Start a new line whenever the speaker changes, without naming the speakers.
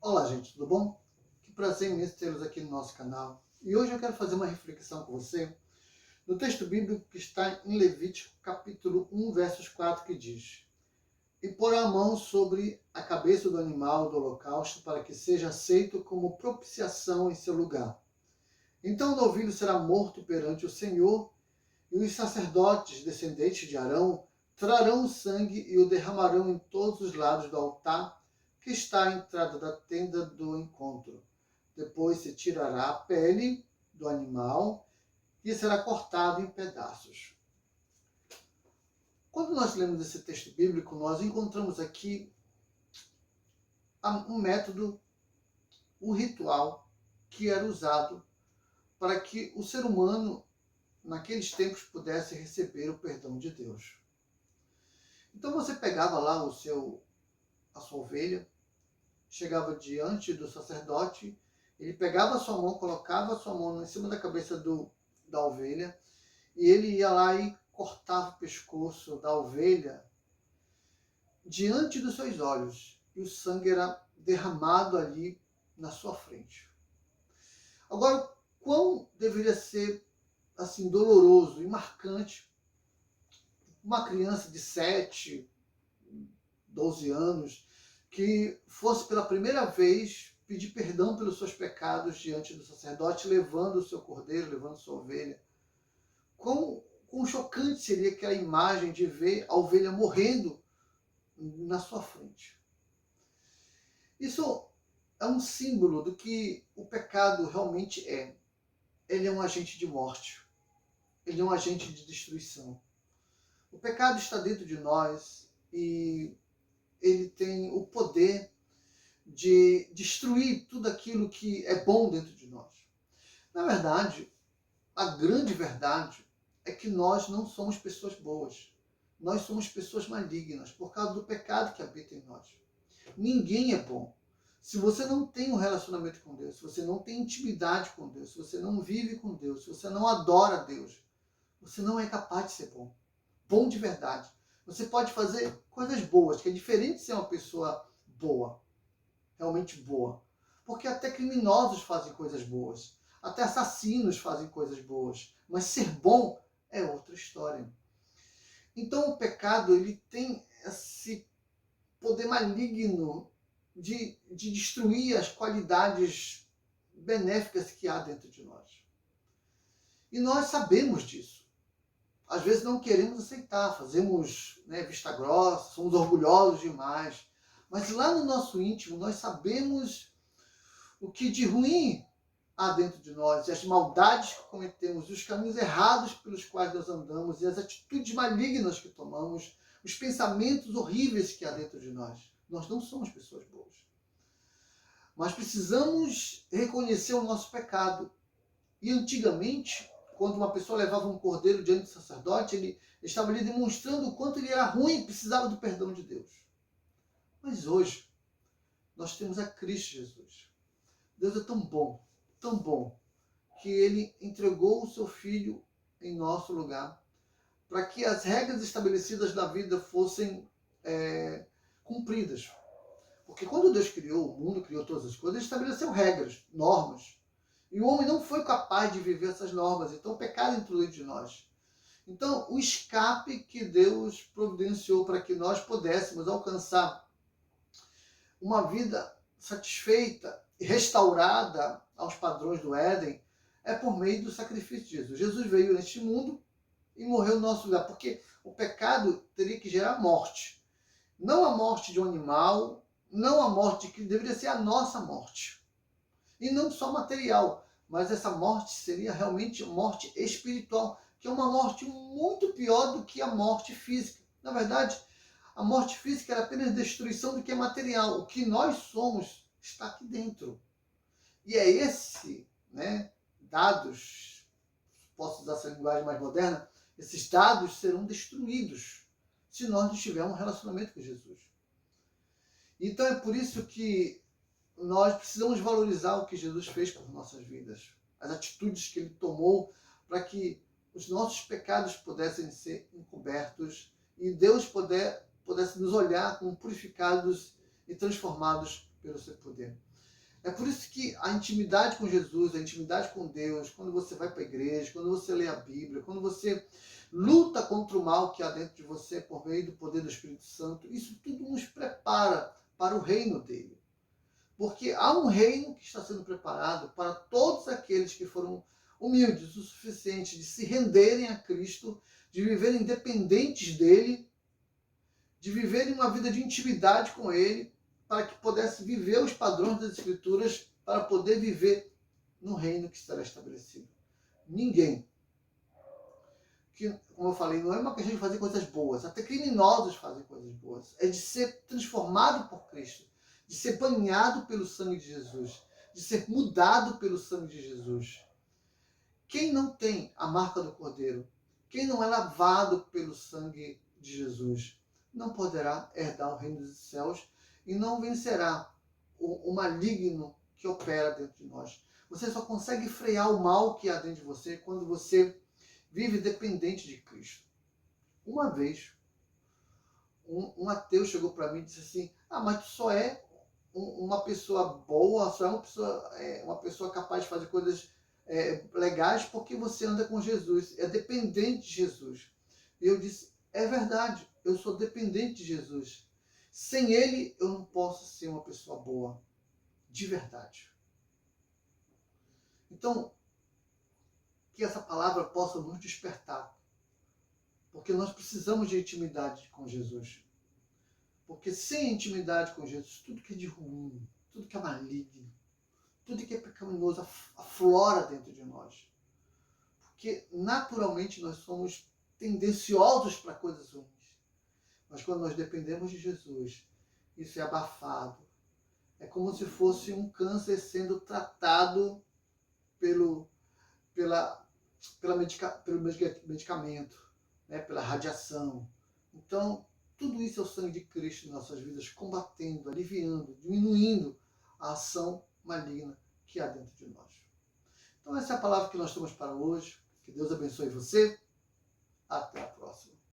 Olá, gente, tudo bom? Que prazer imenso tê-los aqui no nosso canal. E hoje eu quero fazer uma reflexão com você no texto bíblico que está em Levítico, capítulo 1, versos 4, que diz: E porá a mão sobre a cabeça do animal do holocausto para que seja aceito como propiciação em seu lugar. Então o novilho será morto perante o Senhor, e os sacerdotes descendentes de Arão trarão o sangue e o derramarão em todos os lados do altar que está à entrada da tenda do encontro. Depois se tirará a pele do animal e será cortado em pedaços. Quando nós lemos esse texto bíblico, nós encontramos aqui um método, um ritual que era usado para que o ser humano, naqueles tempos, pudesse receber o perdão de Deus. Então você pegava lá a sua ovelha, chegava diante do sacerdote, ele pegava a sua mão, colocava a sua mão em cima da cabeça da ovelha, e ele ia lá e cortava o pescoço da ovelha diante dos seus olhos, e o sangue era derramado ali na sua frente. Agora, quão deveria ser assim doloroso e marcante uma criança de 7, 12 anos que fosse pela primeira vez pedir perdão pelos seus pecados diante do sacerdote, levando o seu cordeiro, levando sua ovelha. Quão chocante seria aquela imagem de ver a ovelha morrendo na sua frente. Isso é um símbolo do que o pecado realmente é. Ele é um agente de morte. Ele é um agente de destruição. O pecado está dentro de nós e ele tem o poder de destruir tudo aquilo que é bom dentro de nós. Na verdade, a grande verdade é que nós não somos pessoas boas. Nós somos pessoas malignas por causa do pecado que habita em nós. Ninguém é bom. Se você não tem um relacionamento com Deus, se você não tem intimidade com Deus, se você não vive com Deus, se você não adora a Deus, você não é capaz de ser bom. Bom de verdade. Você pode fazer coisas boas, que é diferente de ser uma pessoa boa, realmente boa. Porque até criminosos fazem coisas boas, até assassinos fazem coisas boas, mas ser bom é outra história. Então o pecado, ele tem esse poder maligno de destruir as qualidades benéficas que há dentro de nós. E nós sabemos disso. Às vezes não queremos aceitar, fazemos vista grossa, somos orgulhosos demais. Mas lá no nosso íntimo nós sabemos o que de ruim há dentro de nós, e as maldades que cometemos, os caminhos errados pelos quais nós andamos, e as atitudes malignas que tomamos, os pensamentos horríveis que há dentro de nós. Nós não somos pessoas boas. Mas precisamos reconhecer o nosso pecado. E antigamente, quando uma pessoa levava um cordeiro diante do sacerdote, ele estava ali demonstrando o quanto ele era ruim e precisava do perdão de Deus. Mas hoje, nós temos a Cristo Jesus. Deus é tão bom, que ele entregou o seu Filho em nosso lugar, para que as regras estabelecidas da vida fossem cumpridas. Porque quando Deus criou o mundo, criou todas as coisas, ele estabeleceu regras, normas. E o homem não foi capaz de viver essas normas. Então o pecado entrou dentro de nós. Então o escape que Deus providenciou para que nós pudéssemos alcançar uma vida satisfeita e restaurada aos padrões do Éden é por meio do sacrifício de Jesus. Jesus veio neste mundo e morreu no nosso lugar. Porque o pecado teria que gerar morte. Não a morte de um animal, não a morte que deveria ser a nossa morte. E não só material, mas essa morte seria realmente morte espiritual, que é uma morte muito pior do que a morte física. Na verdade, a morte física era apenas destruição do que é material. O que nós somos está aqui dentro. E é esse, dados, posso usar essa linguagem mais moderna, esses dados serão destruídos se nós não tivermos um relacionamento com Jesus. Então é por isso que nós precisamos valorizar o que Jesus fez por nossas vidas, as atitudes que ele tomou para que os nossos pecados pudessem ser encobertos e Deus pudesse nos olhar como purificados e transformados pelo seu poder. É por isso que a intimidade com Jesus, a intimidade com Deus, quando você vai para a igreja, quando você lê a Bíblia, quando você luta contra o mal que há dentro de você por meio do poder do Espírito Santo, isso tudo nos prepara para o reino dele. Porque há um reino que está sendo preparado para todos aqueles que foram humildes o suficiente de se renderem a Cristo, de viverem independentes dele, de viverem uma vida de intimidade com ele, para que pudesse viver os padrões das Escrituras, para poder viver no reino que será estabelecido. Ninguém, que, como eu falei, não é uma questão de fazer coisas boas, até criminosos fazem coisas boas, é de ser transformado por Cristo, de ser banhado pelo sangue de Jesus, de ser mudado pelo sangue de Jesus. Quem não tem a marca do Cordeiro, quem não é lavado pelo sangue de Jesus, não poderá herdar o reino dos céus e não vencerá o maligno que opera dentro de nós. Você só consegue frear o mal que há dentro de você quando você vive dependente de Cristo. Uma vez, um ateu chegou para mim e disse assim: mas tu só é uma pessoa boa, só é uma pessoa capaz de fazer coisas legais porque você anda com Jesus, é dependente de Jesus. E eu disse: é verdade, eu sou dependente de Jesus. Sem ele, eu não posso ser uma pessoa boa, de verdade. Então, que essa palavra possa nos despertar, porque nós precisamos de intimidade com Jesus. Porque sem intimidade com Jesus, tudo que é de ruim, tudo que é maligno, tudo que é pecaminoso aflora dentro de nós. Porque naturalmente nós somos tendenciosos para coisas ruins. Mas quando nós dependemos de Jesus, isso é abafado. É como se fosse um câncer sendo tratado pelo medicamento, né? Pela radiação. Então, tudo isso é o sangue de Cristo em nossas vidas, combatendo, aliviando, diminuindo a ação maligna que há dentro de nós. Então essa é a palavra que nós temos para hoje. Que Deus abençoe você. Até a próxima.